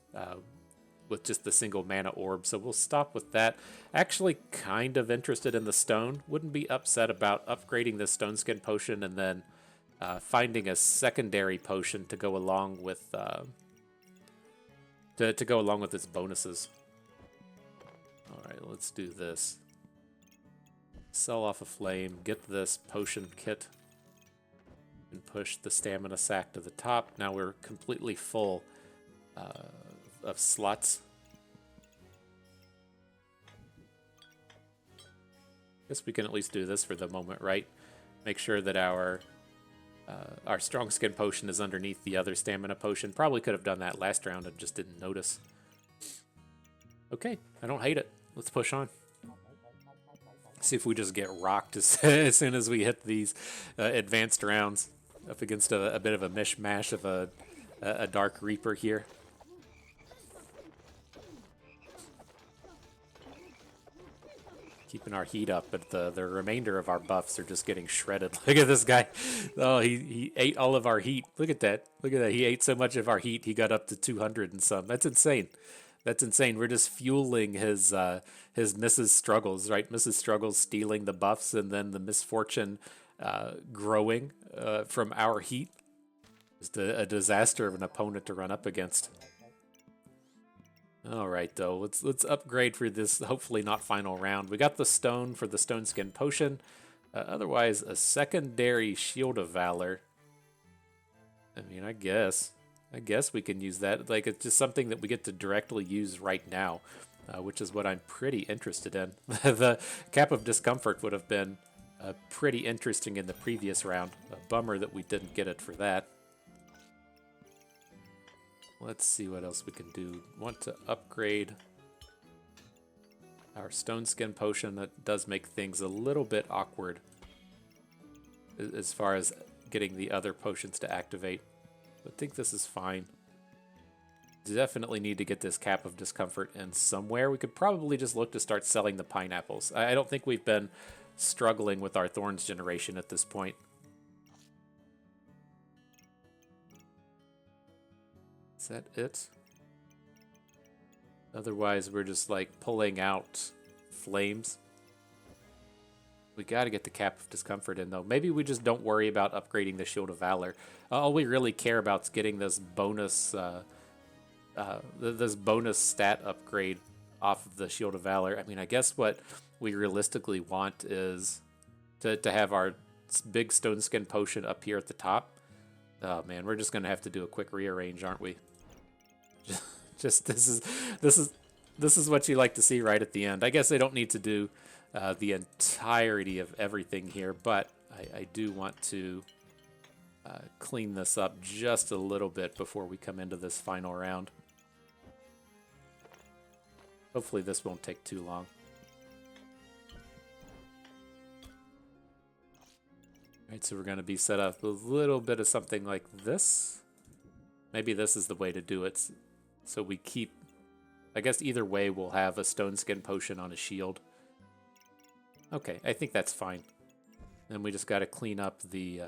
with just the single mana orb. So we'll stop with that. Actually kind of interested in the stone. Wouldn't be upset about upgrading the stone skin potion and then finding a secondary potion to go along with to go along with its bonuses. All right, let's do this. Sell off a flame, get this potion kit, and push the stamina sack to the top. Now we're completely full of slots. Guess we can at least do this for the moment, right? Make sure that our strong skin potion is underneath the other stamina potion. Probably could have done that last round and just didn't notice. Okay, I don't hate it. Let's push on. See if we just get rocked as soon as we hit these advanced rounds. Up against a bit of a mishmash of a Dark Reaper here. Keeping our heat up, but the remainder of our buffs are just getting shredded. Look at this guy. Oh, he ate all of our heat. Look at that. Look at that. He ate so much of our heat, he got up to 200 and some. That's insane. That's insane. We're just fueling his Mrs. Struggles, right? Mrs. Struggles stealing the buffs and then the misfortune growing from our heat. Just a disaster of an opponent to run up against. All right, though. Let's upgrade for this hopefully not final round. We got the stone for the stone skin potion. Otherwise, a secondary shield of valor. I mean, I guess we can use that. Like, it's just something that we get to directly use right now, which is what I'm pretty interested in. The cap of discomfort would have been pretty interesting in the previous round. A bummer that we didn't get it for that. Let's see what else we can do. Want to upgrade our stone skin potion. That does make things a little bit awkward as far as getting the other potions to activate. I think this is fine. Definitely need to get this cap of discomfort in somewhere. We could probably just look to start selling the pineapples. I don't think we've been struggling with our thorns generation at this point. Is that it? Otherwise, we're just like pulling out flames. We got to get the cap of discomfort in, though. Maybe we just don't worry about upgrading the Shield of Valor. All we really care about is getting this bonus, this bonus stat upgrade off of the Shield of Valor. I mean, I guess what we realistically want is to have our big stone skin potion up here at the top, Oh man, we're just gonna have to do a quick rearrange, aren't we? Just this is what you like to see right at the end. I guess I don't need to do the entirety of everything here, but I do want to clean this up just a little bit before we come into this final round. Hopefully this won't take too long. Alright, so we're going to be set up a little bit of something like this. Maybe this is the way to do it. So we keep... I guess either way we'll have a stone skin potion on a shield. Okay, I think that's fine. Then we just got to clean up the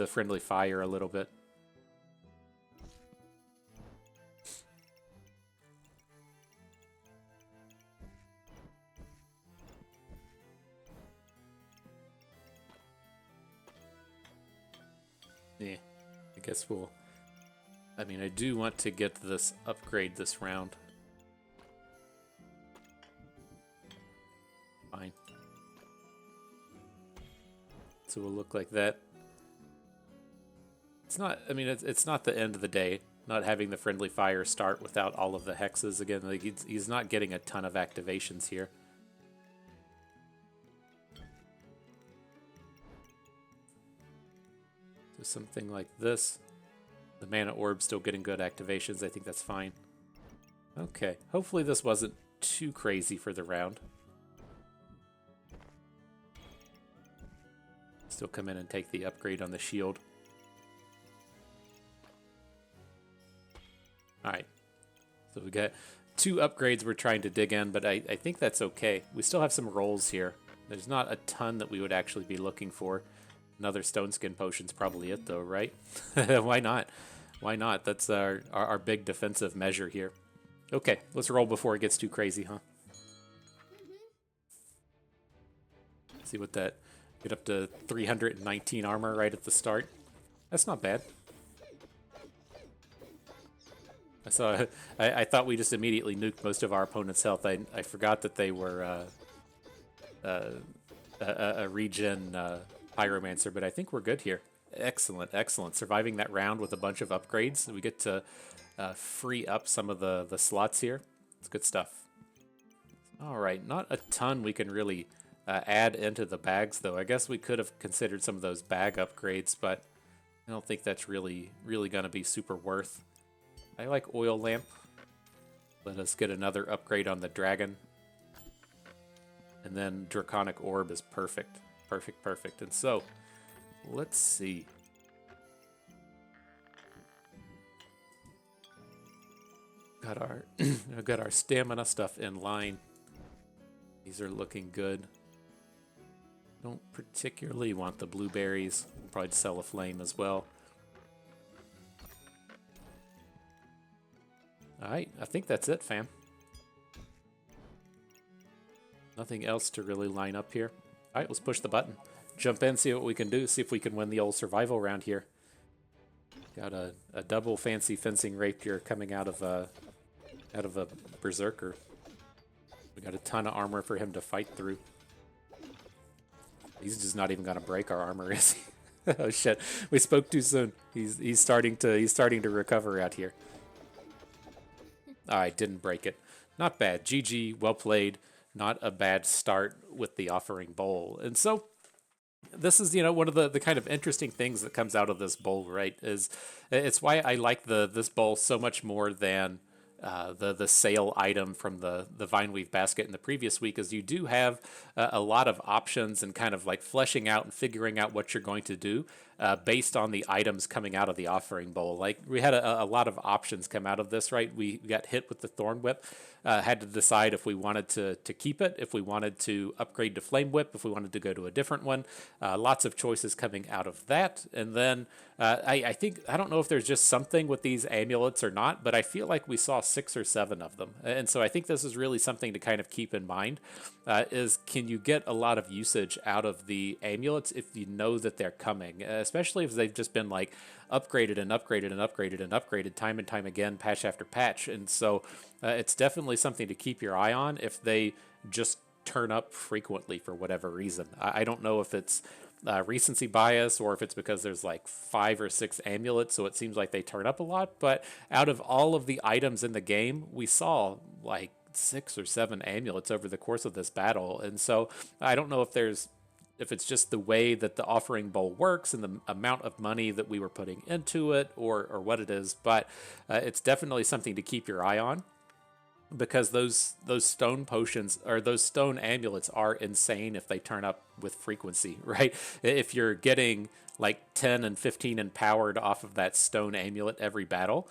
friendly fire a little bit. Yeah, I guess we'll... I mean, I do want to get this upgrade this round. Fine. So we'll look like that. It's not, I mean, it's not the end of the day, not having the friendly fire start without all of the hexes. Again, like he's not getting a ton of activations here. So something like this. The mana orb still getting good activations. I think that's fine. Okay, hopefully this wasn't too crazy for the round. Still come in and take the upgrade on the shield. Alright, so we got 2 upgrades we're trying to dig in, but I think that's okay. We still have some rolls here. There's not a ton that we would actually be looking for. Another stone skin potion's probably it though, right? Why not? Why not? That's our big defensive measure here. Okay, let's roll before it gets too crazy, huh? See what that... Get up to 319 armor right at the start. That's not bad. I thought we just immediately nuked most of our opponent's health. I forgot that they were a regen Pyromancer, but I think we're good here. Excellent, excellent. Surviving that round with a bunch of upgrades. We get to free up some of the slots here. It's good stuff. All right, not a ton we can really add into the bags, though. I guess we could have considered some of those bag upgrades, but I don't think that's really going to be super worth. I like oil lamp. Let us get another upgrade on the dragon. And then draconic orb is perfect. Perfect, perfect. And so, let's see. Got our stamina stuff in line. These are looking good. Don't particularly want the blueberries. We'll probably sell a flame as well. Alright, I think that's it, fam. Nothing else to really line up here. Alright, let's push the button. Jump in, see what we can do, see if we can win the old survival round here. Got a double fancy fencing rapier coming out of a berserker. We got a ton of armor for him to fight through. He's just not even gonna break our armor, is he? Oh shit, we spoke too soon. He's starting to recover out here. Alright, didn't break it. Not bad. GG, well played. Not a bad start with the offering bowl. And so this is, one of the kind of interesting things that comes out of this bowl, right? Is it's why I like this bowl so much more than the sale item from the Vineweave basket in the previous week, is you do have a lot of options and kind of like fleshing out and figuring out what you're going to do based on the items coming out of the offering bowl. Like we had a lot of options come out of this, right? We got hit with the Thorn Whip, had to decide if we wanted to keep it, if we wanted to upgrade to Flame Whip, if we wanted to go to a different one. Lots of choices coming out of that. And then I think, I don't know if there's just something with these amulets or not, but I feel like we saw 6 or 7 of them. And so I think this is really something to kind of keep in mind, is can you get a lot of usage out of the amulets if you know that they're coming, especially if they've just been like upgraded and upgraded and upgraded and upgraded time and time again, patch after patch. And so it's definitely something to keep your eye on if they just turn up frequently for whatever reason. I don't know if it's recency bias or if it's because there's like 5 or 6 amulets, so it seems like they turn up a lot. But out of all of the items in the game, we saw like 6 or 7 amulets over the course of this battle. And so I don't know if it's just the way that the offering bowl works and the amount of money that we were putting into it, or what it is, but it's definitely something to keep your eye on, because those stone potions or those stone amulets are insane if they turn up with frequency, right? If you're getting like 10 and 15 empowered off of that stone amulet every battle,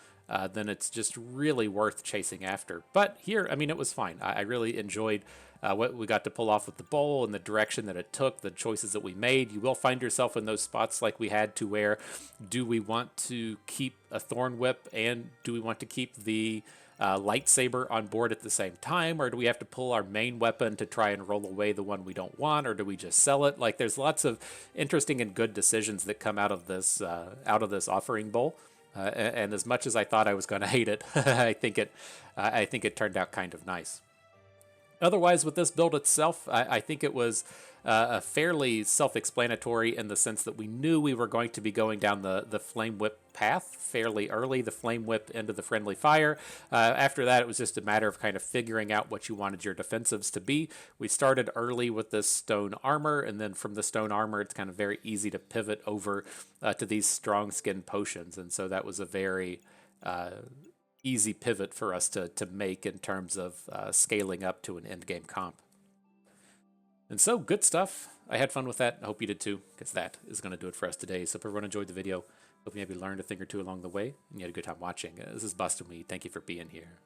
then it's just really worth chasing after. But here, I mean, it was fine. I really enjoyed what we got to pull off with the bowl and the direction that it took, the choices that we made. You will find yourself in those spots like we had to where, do we want to keep a thorn whip and do we want to keep the lightsaber on board at the same time, or do we have to pull our main weapon to try and roll away the one we don't want, or do we just sell it? Like, there's lots of interesting and good decisions that come out of this offering bowl. And as much as I thought I was going to hate it, I think it turned out kind of nice. Otherwise, with this build itself, I think it was a fairly self-explanatory in the sense that we knew we were going to be going down the Flame Whip path fairly early, the Flame Whip into the Friendly Fire. After that, it was just a matter of kind of figuring out what you wanted your defensives to be. We started early with this stone armor, and then from the stone armor, it's kind of very easy to pivot over to these strong skin potions, and so that was a very easy pivot for us to make in terms of scaling up to an end game comp. And so, good stuff. I had fun with that. I hope you did too, because that is going to do it for us today. So if everyone enjoyed the video, hope you maybe learned a thing or two along the way, and you had a good time watching. This is Bustin' Weed. Thank you for being here.